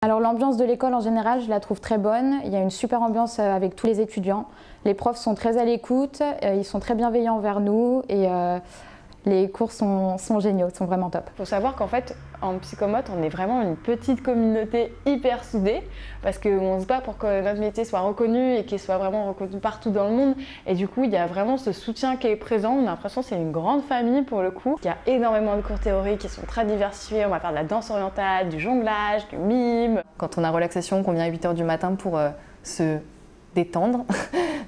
Alors l'ambiance de l'école en général, je la trouve très bonne. Il y a une super ambiance avec tous les étudiants. Les profs sont très à l'écoute, ils sont très bienveillants envers nous et les cours sont géniaux, sont vraiment top. Il faut savoir qu'en fait, en psychomote, on est vraiment une petite communauté hyper soudée parce qu'on se bat pour que notre métier soit reconnu et qu'il soit vraiment reconnu partout dans le monde. Et du coup, il y a vraiment ce soutien qui est présent. On a l'impression que c'est une grande famille pour le coup. Il y a énormément de cours théoriques qui sont très diversifiés. On va faire de la danse orientale, du jonglage, du mime. Quand on a relaxation, qu'on vient à 8 h du matin pour se détendre,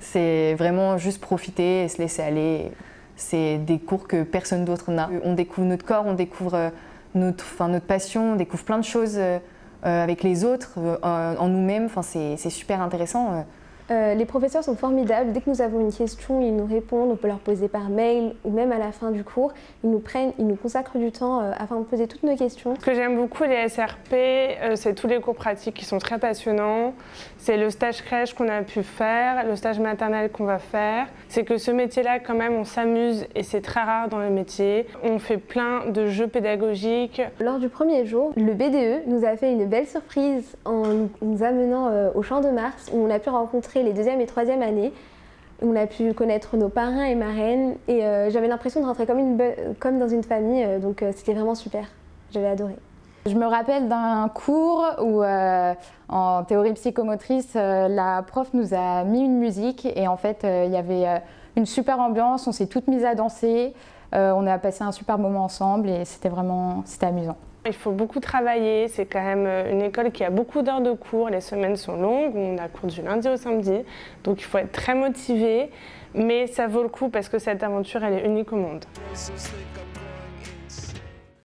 c'est vraiment juste profiter et se laisser aller. C'est des cours que personne d'autre n'a. On découvre notre corps, on découvre notre passion, on découvre plein de choses avec les autres, en nous-mêmes. Enfin, c'est super intéressant. Les professeurs sont formidables. Dès que nous avons une question, ils nous répondent. On peut leur poser par mail ou même à la fin du cours. Ils nous consacrent du temps afin de poser toutes nos questions. Ce que j'aime beaucoup les SRP, c'est tous les cours pratiques qui sont très passionnants. C'est le stage crèche qu'on a pu faire, le stage maternel qu'on va faire. C'est que ce métier-là, quand même, on s'amuse et c'est très rare dans le métier. On fait plein de jeux pédagogiques. Lors du premier jour, le BDE nous a fait une belle surprise en nous amenant au Champ de Mars où on a pu rencontrer les 2e et 3e années. On a pu connaître nos parrains et marraines et j'avais l'impression de rentrer comme dans une famille, donc c'était vraiment super. J'avais adoré. Je me rappelle d'un cours où, en théorie psychomotrice, la prof nous a mis une musique et en fait, il y avait une super ambiance, on s'est toutes mises à danser, on a passé un super moment ensemble et c'était amusant. Il faut beaucoup travailler, c'est quand même une école qui a beaucoup d'heures de cours, les semaines sont longues, on a cours du lundi au samedi, donc il faut être très motivé, mais ça vaut le coup parce que cette aventure elle est unique au monde.